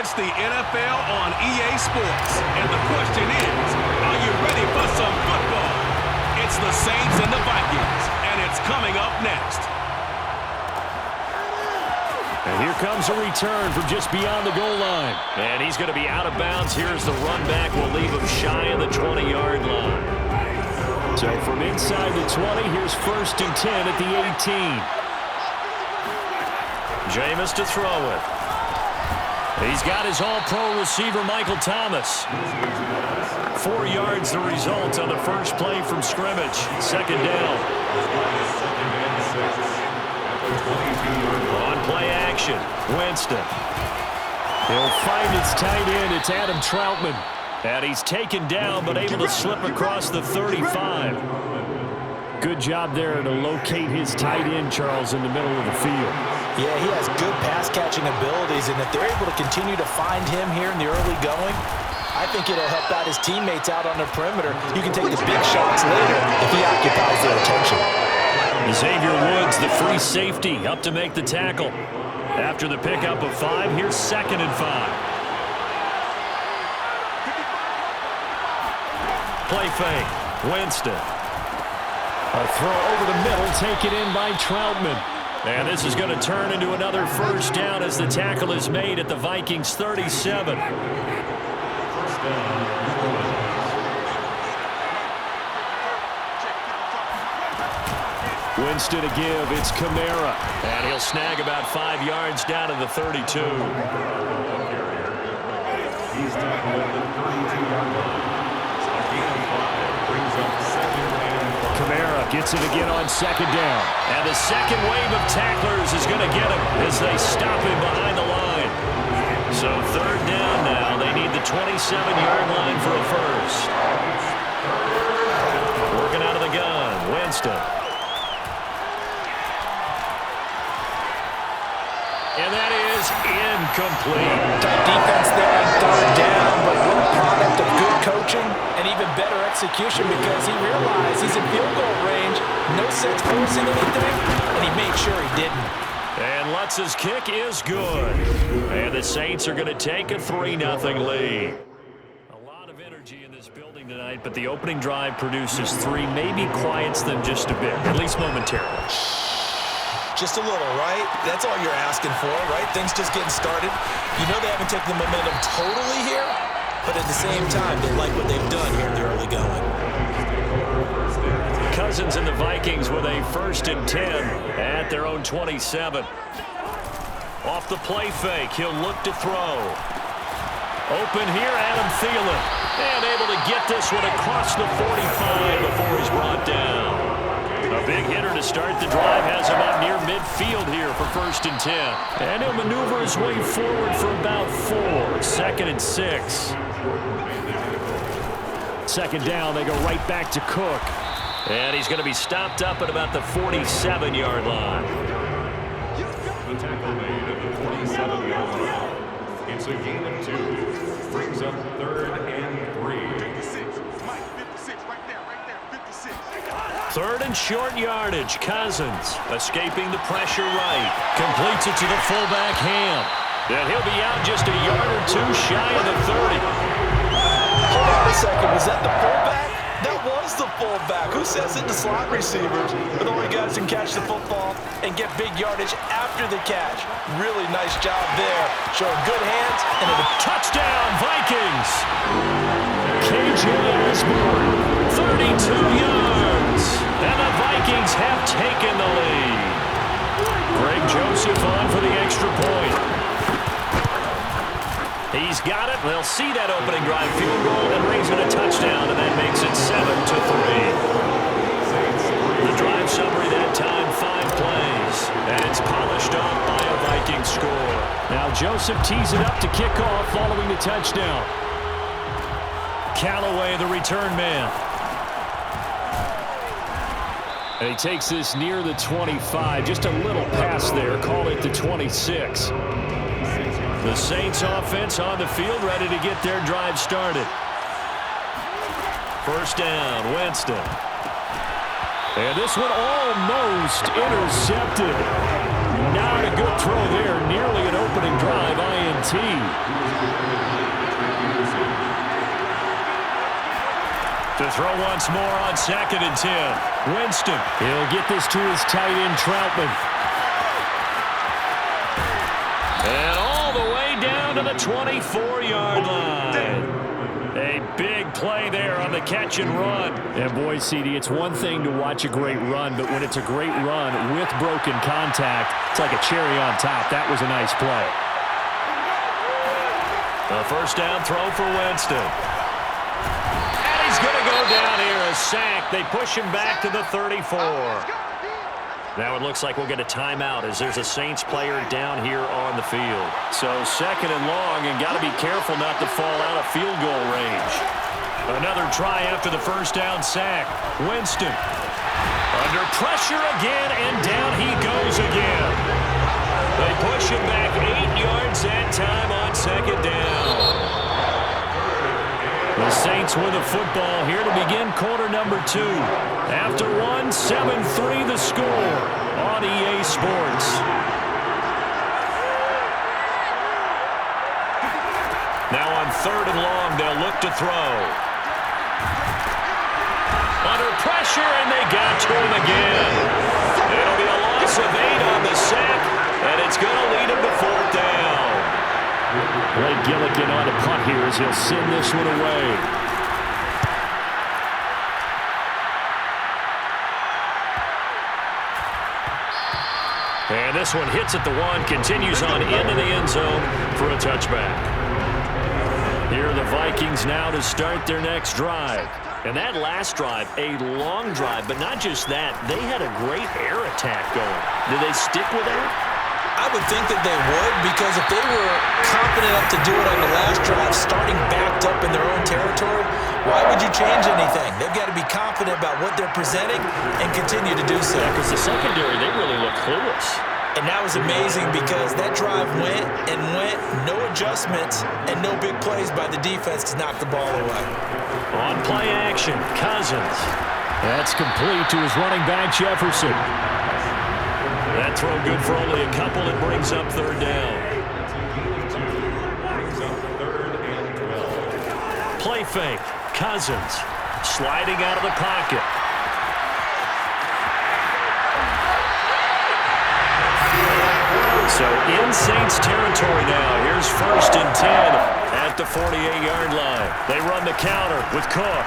It's the NFL on EA Sports. And the question is, are you ready for some football? It's the Saints and the Vikings, and it's coming up next. And here comes a return from just beyond the goal line. And he's going to be out of bounds. Here's the run back. We'll leave him shy of the 20-yard line. So from inside the 20, here's 1st and 10 at the 18. Jameis to throw it. He's got his all-pro receiver, Michael Thomas. 4 yards the result on the first play from scrimmage. 2nd down. On play action, Winston. He'll find his tight end. It's Adam Troutman. And he's taken down, but able to slip across the 35. Good job there to locate his tight end, Charles, in the middle of the field. Yeah, he has good pass-catching abilities, and if they're able to continue to find him here in the early going, I think it'll help out his teammates out on the perimeter. You can take the big shots later if he occupies their attention. Xavier Woods, the free safety, up to make the tackle. After the pickup of 5, here's 2nd and 5. Play fake, Winston. A throw over the middle, taken in by Troutman. And this is going to turn into another 1st down as the tackle is made at the Vikings 37. Winston to give, it's Kamara. And he'll snag about 5 yards down to the 32. He's tackled at the 32-yard line. Kamara gets it again on 2nd down. And the second wave of tacklers is going to get him as they stop him behind the line. So 3rd down now. They need the 27-yard line for a first. Working out of the gun, Winston. And that is incomplete. Tight defense there on 3rd down, but what a product of good coaching and even better execution because he realized he's in field goal range. No sense forcing anything, and he made sure he didn't. And Lutz's kick is good. And the Saints are going to take a 3-0 lead. A lot of energy in this building tonight, but the opening drive produces 3, maybe quiets them just a bit, at least momentarily. Just a little, right? That's all you're asking for, right? Things just getting started. You know they haven't taken the momentum totally here, but at the same time, they like what they've done here in the early going. Cousins and the Vikings with a 1st and 10 at their own 27. Off the play fake, he'll look to throw. Open here, Adam Thielen. And able to get this one across the 45 before he's brought down. A big hitter to start the drive has him up near midfield here for 1st and 10. And he'll maneuver his way forward for about 4. 2nd and 6. 2nd down, they go right back to Cook. And he's going to be stopped up at about the 47-yard line. The tackle made at the 47-yard line. It's a gain of 2. Brings up 3rd and 3. 3rd and short yardage. Cousins escaping the pressure right. Completes it to the fullback, Ham. And he'll be out just a yard or 2 shy of the 30. Hold on a second. Was that the fullback? That was the fullback. Who says it to slot receivers? But the only guys who can catch the football and get big yardage after the catch. Really nice job there. Showing good hands and a touchdown, Vikings. KJ Osborne, 32 yards. And the Vikings have taken the lead. Greg Joseph on for the extra point. He's got it. They'll see that opening drive field goal and raise it a touchdown, and that makes it 7-3. The drive summary that time, 5 plays. And it's polished off by a Viking score. Now Joseph tees it up to kick off following the touchdown. Callaway, the return man. And he takes this near the 25. Just a little pass there. Call it the 26. The Saints offense on the field, ready to get their drive started. 1st down, Winston. And this one almost intercepted. Not a good throw there. Nearly an opening drive INT. To throw once more on 2nd and 10. Winston. He'll get this to his tight end, Troutman. And all the way down to the 24-yard line. A big play there on the catch and run. And boy, CD, it's one thing to watch a great run, but when it's a great run with broken contact, it's like a cherry on top. That was a nice play. A first down throw for Winston. And he's going to go down here, a sack. They push him back to the 34. Now it looks like we'll get a timeout as there's a Saints player down here on the field. So 2nd and long, and got to be careful not to fall out of field goal range. Another try after the first down sack. Winston under pressure again, and down he goes again. They push him back 8 yards that time on 2nd down. The Saints with a football here to begin quarter number 2. After one, 7-3 the score on EA Sports. Now on 3rd and long, they'll look to throw. Under pressure, and they got to him again. It'll be a loss of 8 on the sack, and it's going to lead him to 4th down. Blake Gillikin on a punt here as he'll send this one away. And this one hits at the 1, continues on into the end zone for a touchback. Here are the Vikings now to start their next drive. And that last drive, a long drive, but not just that. They had a great air attack going. Did they stick with that? I would think that they would, because if they were confident enough to do it on the last drive, starting backed up in their own territory, why would you change anything? They've got to be confident about what they're presenting and continue to do so. Because the secondary, they really look clueless. And that was amazing because that drive went and went, no adjustments, and no big plays by the defense to knock the ball away. On play action, Cousins. That's complete to his running back, Jefferson. That throw good for only a couple. It brings up 3rd down. Play fake. Cousins sliding out of the pocket. So in Saints territory now. Here's 1st and 10 at the 48-yard line. They run the counter with Cook.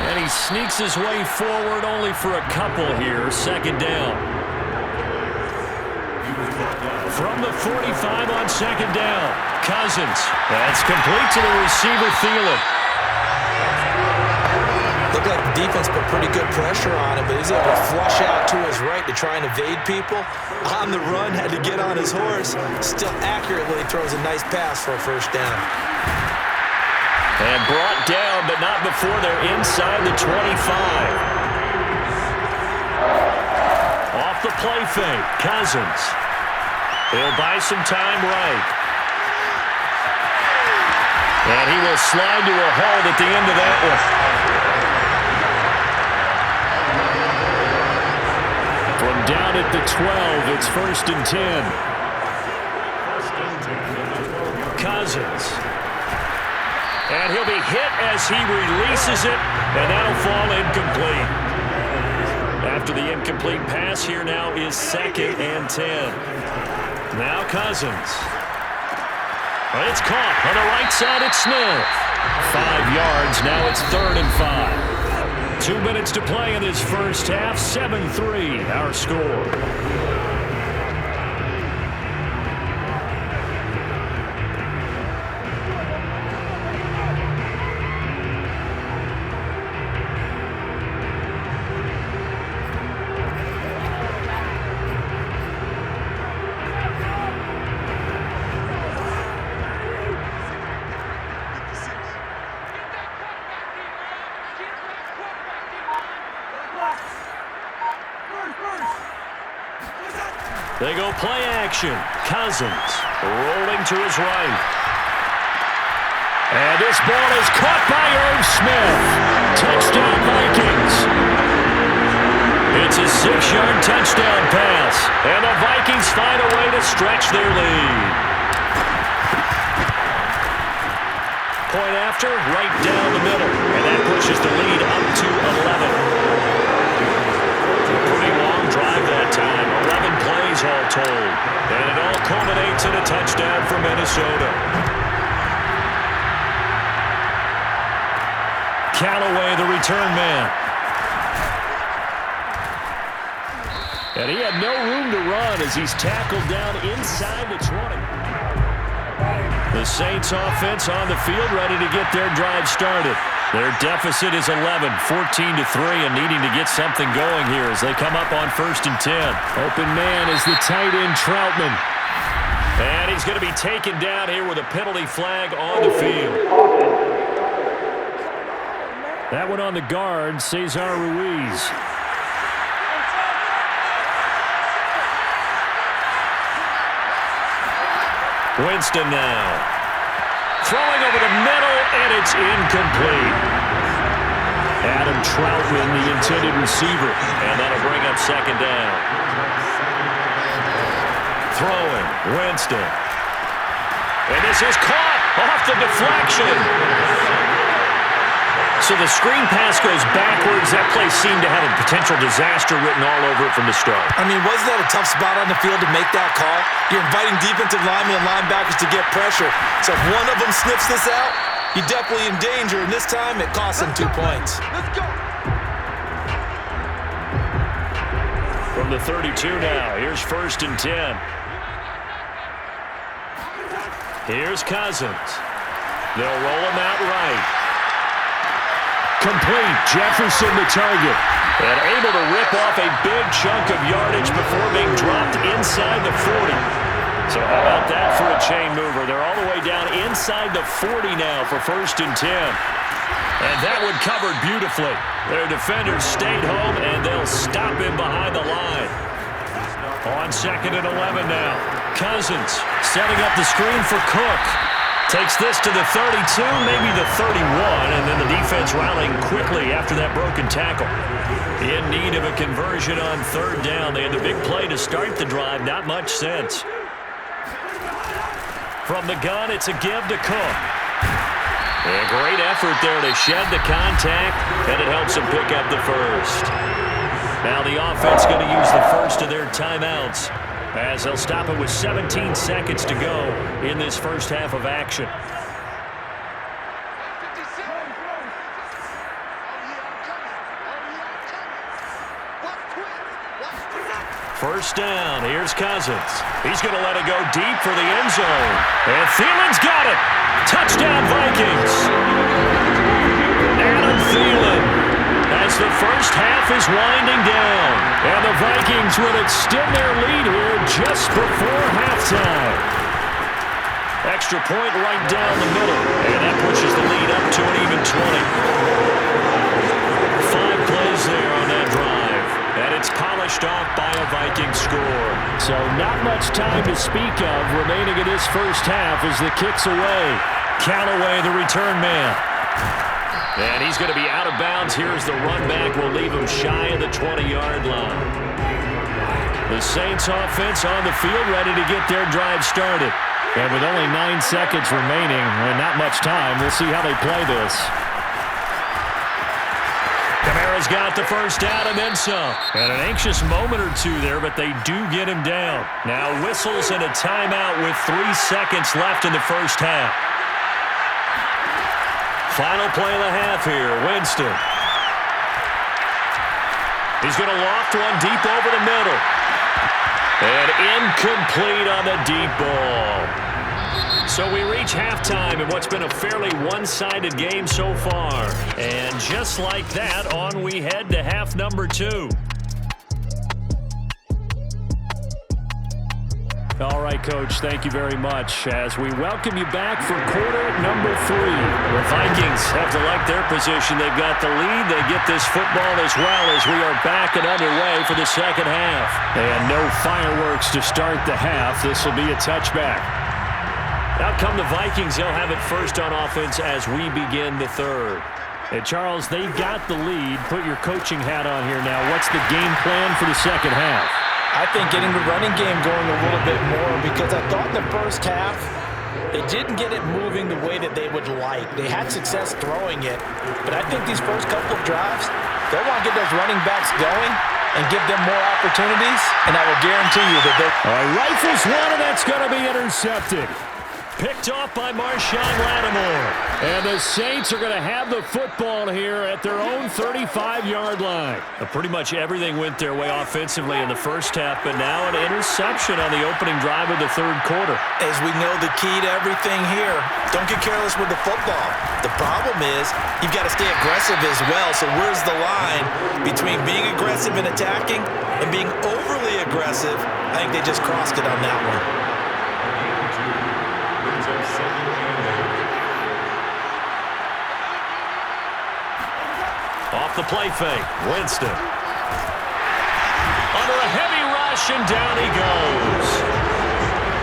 And he sneaks his way forward only for a couple here. 2nd down. From the 45 on 2nd down. Cousins. That's complete to the receiver, Thielen. Looked like the defense put pretty good pressure on him, but he's able to flush out to his right to try and evade people. On the run, had to get on his horse. Still accurately throws a nice pass for a 1st down. And brought down, but not before they're inside the 25. Off the play fake, Cousins. He'll buy some time right. And he will slide to a halt at the end of that one. From down at the 12, it's 1st and 10. Cousins. And he'll be hit as he releases it, and that'll fall incomplete. After the incomplete pass, here now is 2nd and 10. Now Cousins. It's caught on the right side at Smith. 5 yards. Now it's 3rd and 5. 2 minutes to play in this first half. 7-3 our score. They go play action. Cousins rolling to his right. And this ball is caught by Irv Smith. Touchdown Vikings. It's a 6-yard touchdown pass. And the Vikings find a way to stretch their lead. Point after, right down the middle. And that pushes the lead up to 11. Pretty long drive that time. 11 plays all told. And it all culminates in a touchdown for Minnesota. Callaway, the return man. And he had no room to run as he's tackled down inside the 20. The Saints offense on the field ready to get their drive started. Their deficit is 11, 14-3, and needing to get something going here as they come up on 1st and 10. Open man is the tight end Troutman. And he's going to be taken down here with a penalty flag on the field. That one on the guard, Cesar Ruiz. Winston now. Throwing over the middle, and it's incomplete. Adam Troutman, the intended receiver. And that'll bring up 2nd down. Throwing, Winston. And this is caught off the deflection. So the screen pass goes backwards. That play seemed to have a potential disaster written all over it from the start. I mean, wasn't that a tough spot on the field to make that call? You're inviting defensive linemen and linebackers to get pressure. So if one of them sniffs this out, you're definitely in danger. And this time, it cost him 2 points. Let's go. From the 32 now, here's 1st and 10. Here's Cousins. They'll roll him out right. Complete. Jefferson the target. And able to rip off a big chunk of yardage before being dropped inside the 40. So how about that for a chain mover? They're all the way down inside the 40 now for 1st and 10. And that one covered beautifully. Their defenders stayed home, and they'll stop him behind the line. On 2nd and 11 now. Cousins setting up the screen for Cook. Takes this to the 32, maybe the 31, and then the defense rallying quickly after that broken tackle. In need of a conversion on 3rd down. They had the big play to start the drive, not much sense. From the gun, it's a give to Cook. And a great effort there to shed the contact, and it helps him pick up the 1st. Now the offense going to use the 1st of their timeouts, as they'll stop it with 17 seconds to go in this 1st half of action. First down, here's Cousins. He's going to let it go deep for the end zone. And Thielen's got it. Touchdown, Vikings. Adam Thielen, as the 1st half is winding down. And the Vikings will extend their lead here just before halftime. Extra point right down the middle. And that pushes the lead up to an even 20. 5 plays there on that drive. And it's polished off by a Viking score. So not much time to speak of remaining in this 1st half as the kick's away. Callaway, the return man. And he's going to be out of bounds. Here's the run back. Will leave him shy of the 20-yard line. The Saints offense on the field ready to get their drive started. And with only 9 seconds remaining and not much time, we'll see how they play this. Kamara's got the 1st down and then some. And an anxious moment or two there, but they do get him down. Now whistles and a timeout with 3 seconds left in the 1st half. Final play of the half here, Winston. He's going to loft one deep over the middle. And incomplete on the deep ball. So we reach halftime in what's been a fairly one-sided game so far. And just like that, on we head to half number 2. All right, Coach, thank you very much as we welcome you back for quarter number 3. The Vikings have to like their position. They've got the lead. They get this football as well as we are back and underway for the 2nd half. And no fireworks to start the half. This will be a touchback. Out come the Vikings. They'll have it first on offense as we begin the 3rd. And Charles, they've got the lead. Put your coaching hat on here now. What's the game plan for the 2nd half? I think getting the running game going a little bit more, because I thought in the first half they didn't get it moving the way that they would like. They had success throwing it, but I think these first couple of drives, they want to get those running backs going and give them more opportunities, and I will guarantee you that they'll... All right, rifles one, and that's going to be intercepted. Picked off by Marshawn Lattimore. And the Saints are going to have the football here at their own 35-yard line. Pretty much everything went their way offensively in the first half, but now an interception on the opening drive of the third quarter. As we know, the key to everything here, don't get careless with the football. The problem is you've got to stay aggressive as well. So where's the line between being aggressive and attacking and being overly aggressive? I think they just crossed it on that one. Off the play fake, Winston. Under a heavy rush, and down he goes.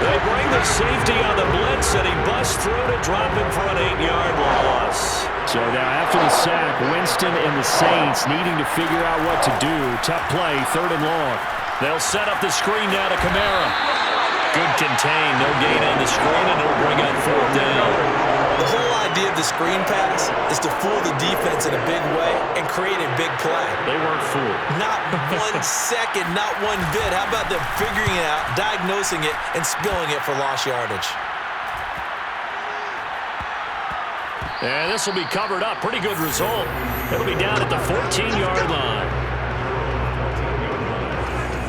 They bring the safety on the blitz, and he busts through to drop him for an 8-yard loss. So now after the sack, Winston and the Saints needing to figure out what to do. Tough play, 3rd and long. They'll set up the screen now to Kamara. Good contain, no gain on the screen, and it'll bring up 4th down. The whole idea of the screen pass is to fool the defense in a big way and create a big play. They weren't fooled. Not 1 second, not one bit. How about them figuring it out, diagnosing it, and spilling it for lost yardage? And this will be covered up. Pretty good result. It'll be down at the 14-yard line.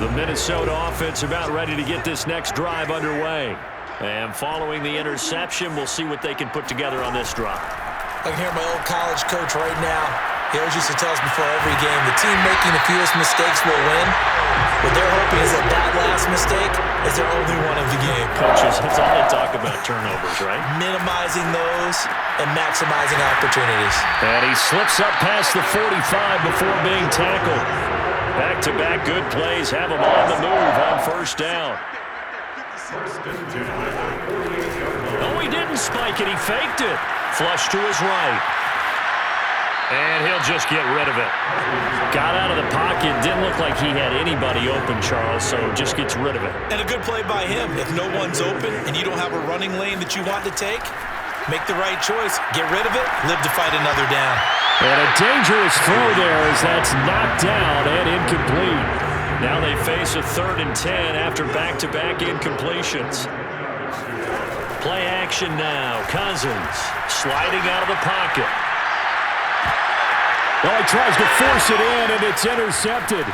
The Minnesota offense about ready to get this next drive underway. And following the interception, we'll see what they can put together on this drive. I can hear my old college coach right now. He always used to tell us before every game, the team making the fewest mistakes will win. What they're hoping is that last mistake is their only one of the game. Coaches, that's all they talk about, turnovers, right? Minimizing those and maximizing opportunities. And he slips up past the 45 before being tackled. Back-to-back good plays have him on the move on 1st down. No, he didn't spike it. He faked it. Flush to his right. And he'll just get rid of it. Got out of the pocket. Didn't look like he had anybody open, Charles, so just gets rid of it. And a good play by him. If no one's open and you don't have a running lane that you want to take, make the right choice. Get rid of it. Live to fight another down. And a dangerous throw there as that's knocked down and incomplete. Now they face a 3rd and 10 after back-to-back incompletions. Play action now. Cousins sliding out of the pocket. Well, he tries to force it in, and it's intercepted.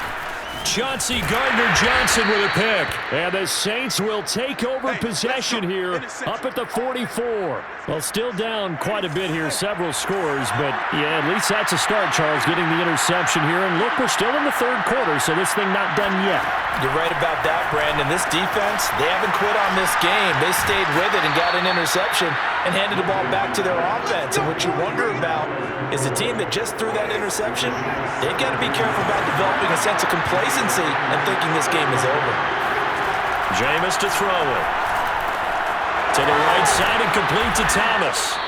Chauncey Gardner-Johnson with a pick. And the Saints will take over possession here up at the 44. Well, still down quite a bit here, several scores. But, yeah, at least that's a start, Charles, getting the interception here. And, look, we're still in the 3rd quarter, so this thing not done yet. You're right about that, Brandon. This defense, they haven't quit on this game. They stayed with it and got an interception and handed the ball back to their offense. And what you wonder about is the team that just threw that interception, they've got to be careful about developing a sense of complacency and thinking this game is over. Jameis to throw it. To the right side and complete to Thomas.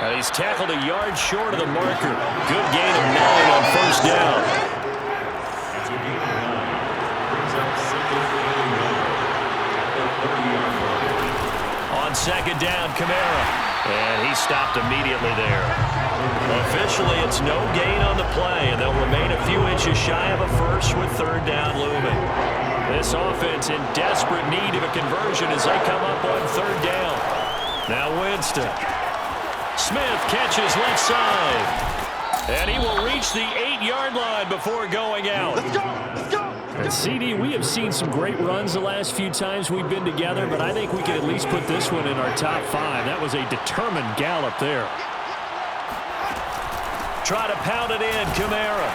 And he's tackled a yard short of the marker. Good gain of 9 on 1st down. On 2nd down, Kamara. And he stopped immediately there. Officially, it's no gain on the play, and they'll remain a few inches shy of a first with 3rd down looming. This offense in desperate need of a conversion as they come up on 3rd down. Now Winston. Smith catches left side. And he will reach the 8-yard line before going out. Let's go! Let's go! And CD, we have seen some great runs the last few times we've been together, but I think we can at least put this one in our top 5. That was a determined gallop there. Try to pound it in, Kamara.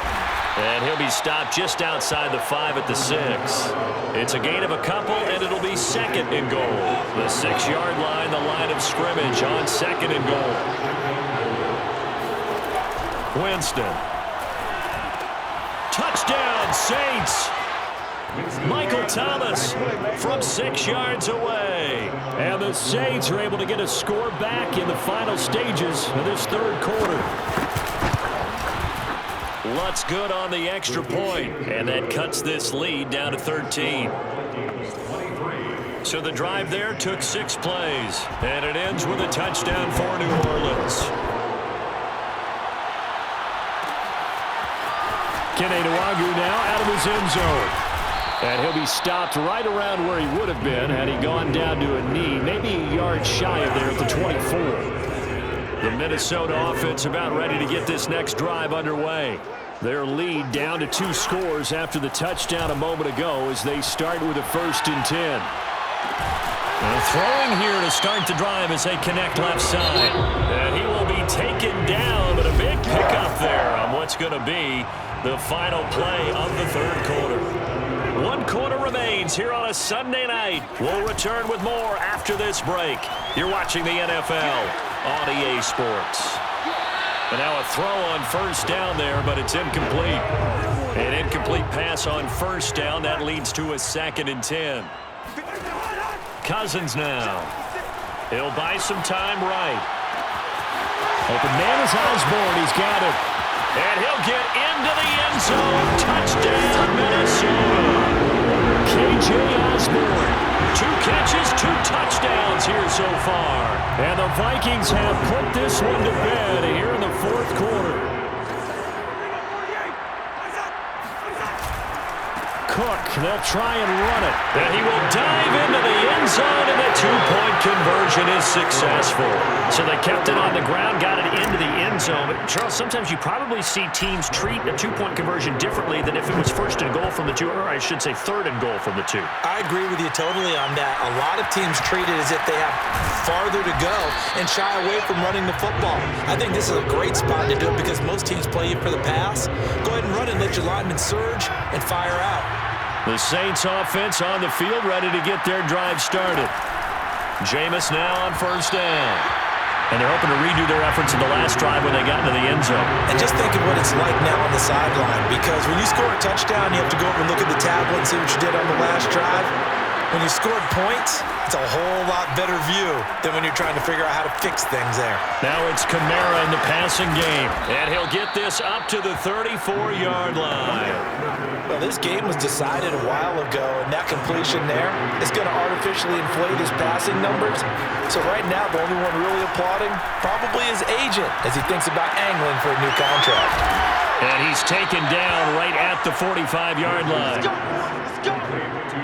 And he'll be stopped just outside the 5 at the 6. It's a gain of a couple, and it'll be 2nd and goal. The 6-yard line, the line of scrimmage on 2nd and goal. Winston. Touchdown, Saints. Michael Thomas from 6 yards away. And the Saints are able to get a score back in the final stages of this 3rd quarter. Lutz good on the extra point, and that cuts this lead down to 13. So the drive there took 6 plays, and it ends with a touchdown for New Orleans. Kene Nwagu now out of his end zone. And he'll be stopped right around where he would have been had he gone down to a knee, maybe a yard shy of there at the 24. The Minnesota offense about ready to get this next drive underway. Their lead down to 2 scores after the touchdown a moment ago as they start with a 1st and 10. And throwing here to start the drive as they connect left side. And he will be taken down, but a big pickup there on what's going to be the final play of the 3rd quarter. 1 quarter remains here on a Sunday night. We'll return with more after this break. You're watching the NFL on EA Sports. And now a throw on 1st down there, but it's incomplete. An incomplete pass on 1st down. That leads to a 2nd and 10. Cousins now. He'll buy some time right. Open man is Osborne. He's got it. And he'll get into the end zone. Touchdown, Minnesota. K.J. Osborne. 2 catches, 2 touchdowns here so far. And the Vikings have put this one to bed here in the 4th quarter. Cook, they'll try and run it. And he will dive into the end zone, and the 2-point conversion is successful. So they kept it on the ground, got it into the end zone. But Charles, sometimes you probably see teams treat a 2-point conversion differently than if it was 1st and goal from the 2, or I should say 3rd and goal from the 2. I agree with you totally on that. A lot of teams treat it as if they have farther to go and shy away from running the football. I think this is a great spot to do it because most teams play you for the pass. Go ahead and run it, let your linemen surge, and fire out. The Saints offense on the field ready to get their drive started. Jameis now on 1st down. And they're hoping to redo their efforts in the last drive when they got into the end zone. And just think of what it's like now on the sideline, because when you score a touchdown, you have to go over and look at the tablet and see what you did on the last drive. When you scored points, it's a whole lot better view than when you're trying to figure out how to fix things there. Now it's Kamara in the passing game. And he'll get this up to the 34-yard line. Well, this game was decided a while ago, and that completion there is going to artificially inflate his passing numbers. So right now, the only one really applauding probably his agent as he thinks about angling for a new contract. And he's taken down right at the 45-yard line.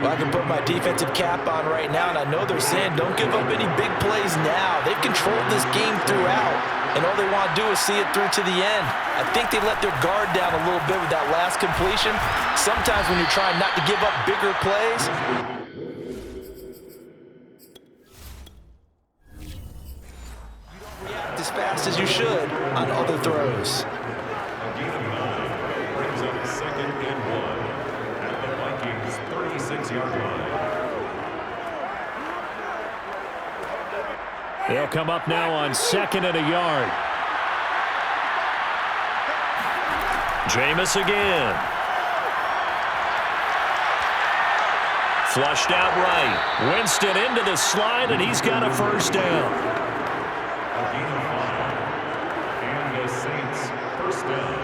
Well, I can put my defensive cap on right now, and I know they're saying don't give up any big plays now. They've controlled this game throughout, and all they want to do is see it through to the end. I think they let their guard down a little bit with that last completion. Sometimes when you're trying not to give up bigger plays, you don't react as fast as you should on other throws. Brings up 2nd and 1 at the Vikings 36-yard line. They'll come up now on 2nd and a yard. Jameis again. Flushed out right. Winston into the slide, and he's got a 1st down. A gain of 5. And the Saints 1st down.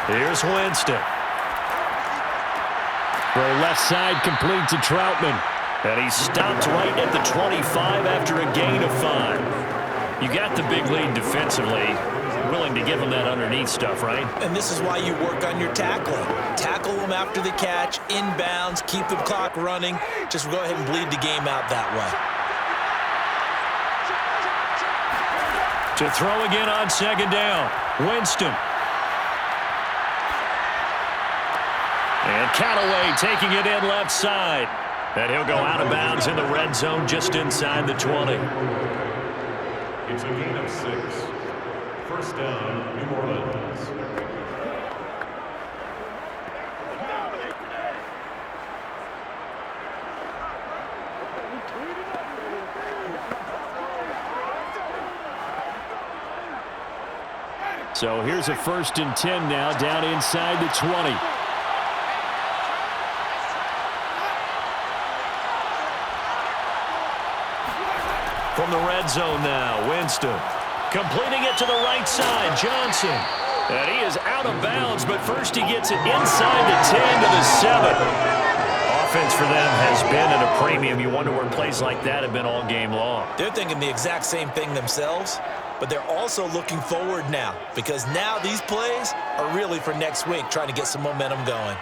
Here's Winston. Throw left side complete to Troutman. And he's stopped right at the 25 after a gain of 5. You got the big lead defensively. Willing to give him that underneath stuff, right? And this is why you work on your tackling. Tackle them after the catch, inbounds, keep the clock running. Just go ahead and bleed the game out that way. To throw again on 2nd down. Winston. And Callaway taking it in left side. And he'll go out of bounds in the red zone just inside the 20. It's a gain of 6. 1st down, New Orleans. So here's a 1st and 10 now down inside the 20. From the red zone now, Winston. Completing it to the right side, Johnson. And he is out of bounds, but first he gets it inside the 10 to the 7. Offense for them has been at a premium. You wonder where plays like that have been all game long. They're thinking the exact same thing themselves, but they're also looking forward now because now these plays are really for next week, trying to get some momentum going.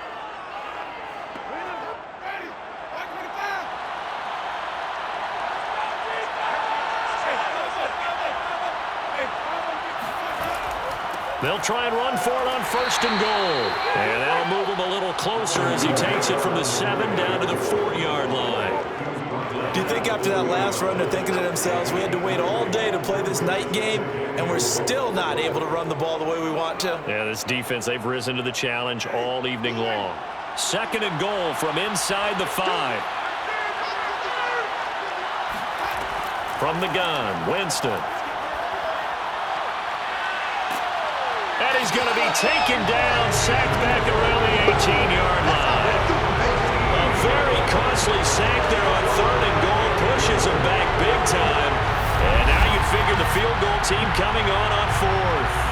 They'll try and run for it on 1st and goal. And that'll move him a little closer as he takes it from the 7 down to the 4-yard line. Do you think after that last run they're thinking to themselves, we had to wait all day to play this night game, and we're still not able to run the ball the way we want to? Yeah, this defense, they've risen to the challenge all evening long. 2nd and goal from inside the 5. From the gun, Winston. And he's going to be taken down, sacked back around the 18-yard line. A very costly sack there on 3rd and goal, pushes him back big time. And now you figure the field goal team coming on 4th.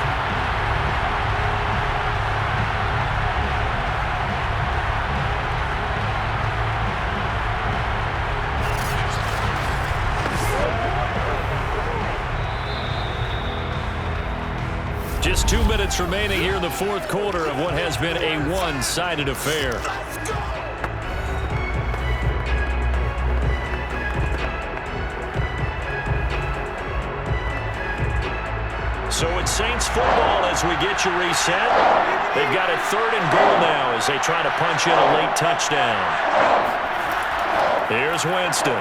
Just 2 minutes remaining here in the 4th quarter of what has been a one-sided affair. So it's Saints football as we get you reset. They've got a 3rd and goal now as they try to punch in a late touchdown. Here's Winston.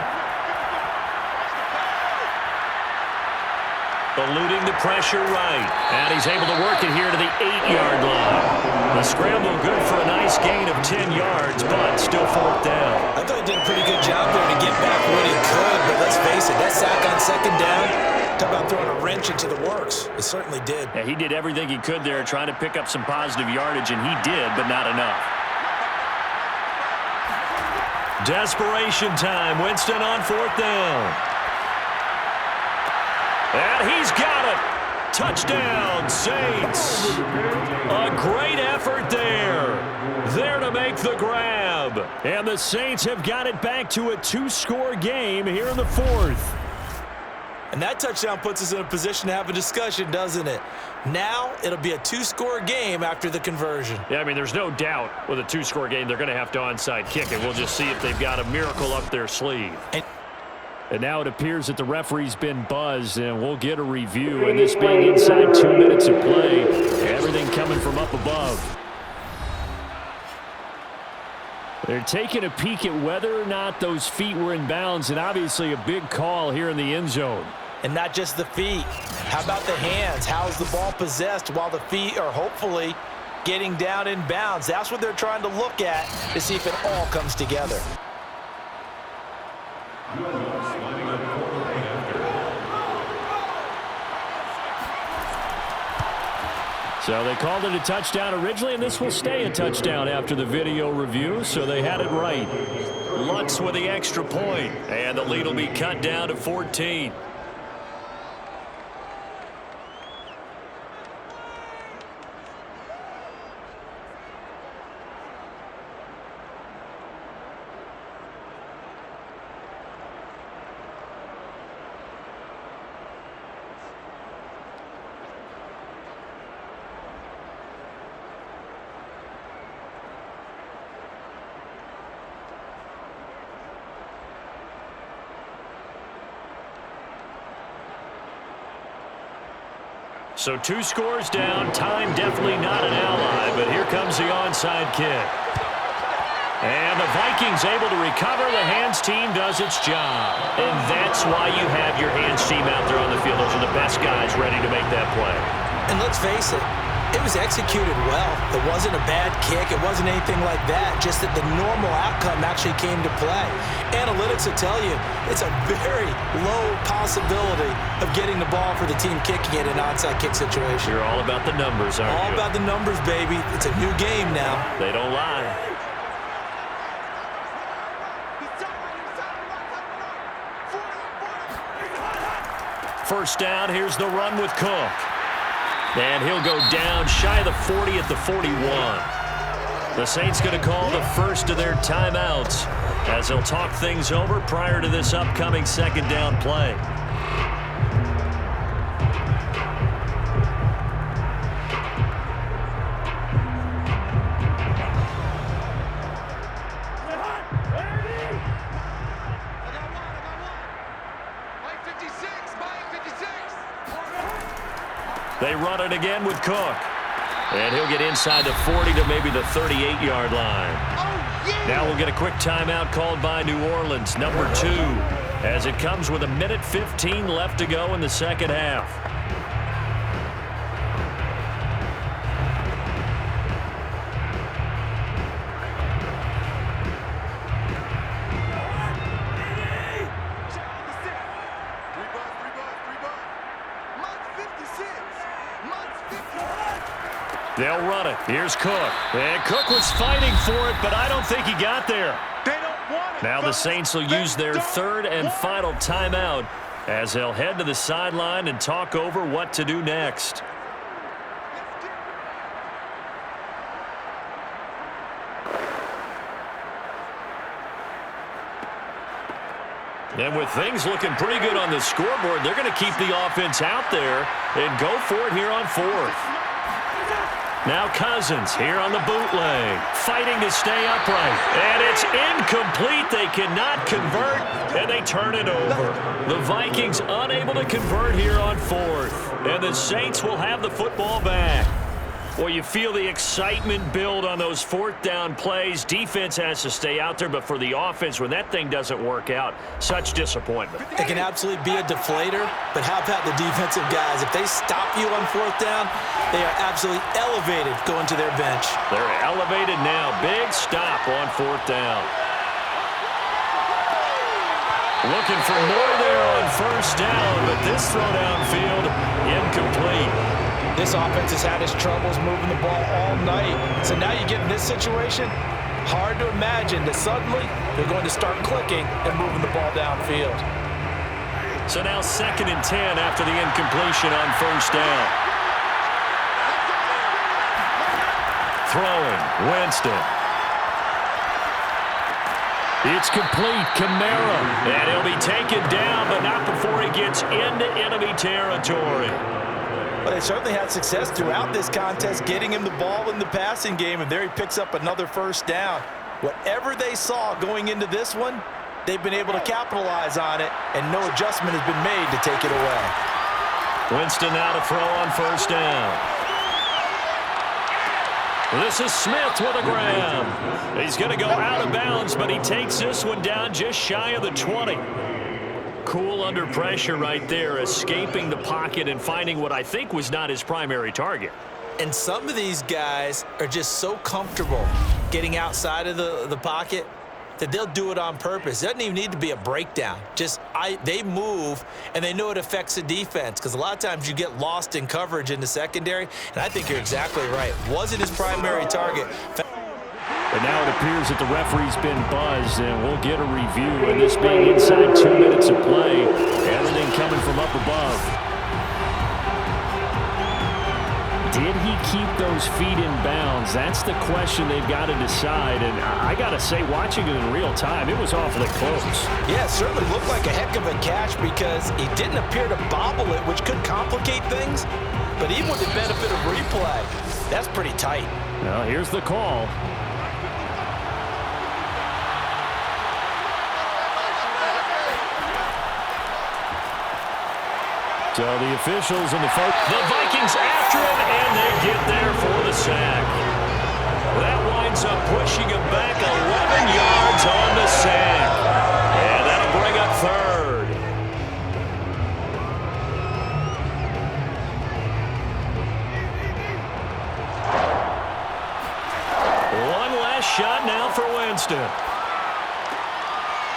Eluding the pressure right. And he's able to work it here to the 8-yard line. The scramble good for a nice gain of 10 yards, but still 4th down. I thought he did a pretty good job there to get back what he could, but let's face it, that sack on 2nd down, talk about throwing a wrench into the works. It certainly did. Yeah, he did everything he could there trying to pick up some positive yardage, and he did, but not enough. Desperation time. Winston on 4th down. And he's got it. Touchdown, Saints. A great effort there. There to make the grab. And the Saints have got it back to a 2-score game here in the 4th. And that touchdown puts us in a position to have a discussion, doesn't it? Now it'll be a 2-score game after the conversion. Yeah, I mean, there's no doubt with a 2-score game they're going to have to onside kick it. We'll just see if they've got a miracle up their sleeve. And now it appears that the referee's been buzzed, and we'll get a review. And this being inside 2 minutes of play, everything coming from up above. They're taking a peek at whether or not those feet were in bounds, and obviously a big call here in the end zone. And not just the feet. How about the hands? How's the ball possessed while the feet are hopefully getting down in bounds? That's what they're trying to look at to see if it all comes together. So they called it a touchdown originally, and this will stay a touchdown after the video review, so they had it right. Lutz with the extra point, and the lead will be cut down to 14. So 2 scores down, time definitely not an ally, but here comes the onside kick. And the Vikings able to recover. The hands team does its job. And that's why you have your hands team out there on the field. Those are the best guys ready to make that play. And let's face it, it was executed well. It wasn't a bad kick. It wasn't anything like that. Just that the normal outcome actually came to play. Analytics will tell you it's a very low possibility of getting the ball for the team kicking it in an onside kick situation. You're all about the numbers, aren't you? All about the numbers, baby. It's a new game now. They don't lie. first down. Here's the run with Cook. And he'll go down shy of the 40 at the 41. The Saints going to call the first of their timeouts as they'll talk things over prior to this upcoming second down play. They run it again with Cook. And he'll get inside the 40 to maybe the 38-yard line. Now we'll get a quick timeout called by New Orleans, number 2, as it comes with 1:15 left to go in the second half. They'll run it. Here's Cook. And Cook was fighting for it, but I don't think he got there. Now the Saints will use their third and final timeout as they'll head to the sideline and talk over what to do next. And with things looking pretty good on the scoreboard, they're going to keep the offense out there and go for it here on fourth. Now Cousins here on the bootleg, fighting to stay upright. And it's incomplete. They cannot convert, and they turn it over. The Vikings unable to convert here on fourth. And the Saints will have the football back. Well, you feel the excitement build on those fourth down plays. Defense has to stay out there, but for the offense, when that thing doesn't work out, such disappointment. It can absolutely be a deflator, but how about the defensive guys? If they stop you on fourth down, they are absolutely elevated going to their bench. They're elevated now. Big stop on fourth down. Looking for more there on first down, but this throw downfield incomplete. This offense has had its troubles moving the ball all night. So now you get in this situation, hard to imagine that suddenly they're going to start clicking and moving the ball downfield. So now 2nd and 10 after the incompletion on first down. Throwing, Winston. It's complete, Kamara. And he'll be taken down, but not before he gets into enemy territory. Well, they certainly had success throughout this contest getting him the ball in the passing game, and there he picks up another first down. Whatever they saw going into this one, they've been able to capitalize on it, and no adjustment has been made to take it away. Winston now to throw on first down. This is Smith with a grab. He's going to go out of bounds, but he takes this one down just shy of the 20. Cool under pressure right there, escaping the pocket and finding what I think was not his primary target. And some of these guys are just so comfortable getting outside of the pocket that they'll do it on purpose. It doesn't even need to be a breakdown. They move, and they know it affects the defense, because a lot of times you get lost in coverage in the secondary, and I think you're exactly right. Wasn't his primary target. And now it appears that the referee's been buzzed, and we'll get a review. And this being inside 2 minutes of play, everything coming from up above. Did he keep those feet in bounds? That's the question they've got to decide. And I got to say, watching it in real time, it was awfully close. Yeah, it certainly looked like a heck of a catch because he didn't appear to bobble it, which could complicate things. But even with the benefit of replay, that's pretty tight. Well, here's the call. So the officials and the Vikings after him, and they get there for the sack. That winds up pushing him back 11 yards on the sack. And that'll bring up third. One last shot now for Winston.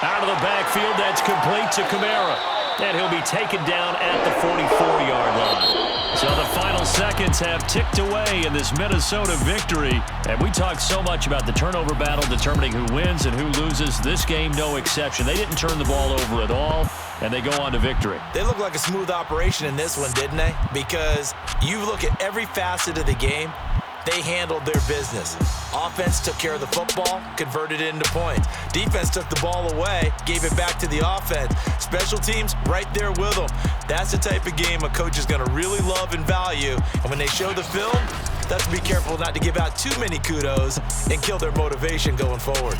Out of the backfield, that's complete to Kamara. And he'll be taken down at the 44-yard line. So the final seconds have ticked away in this Minnesota victory. And we talked so much about the turnover battle determining who wins and who loses. This game, no exception. They didn't turn the ball over at all. and they go on to victory. They look like a smooth operation in this one, didn't they? Because you look at every facet of the game, they handled their business. Offense took care of the football, converted it into points. Defense took the ball away, gave it back to the offense. Special teams right there with them. That's the type of game a coach is going to really love and value. And when they show the film, they have to be careful not to give out too many kudos and kill their motivation going forward.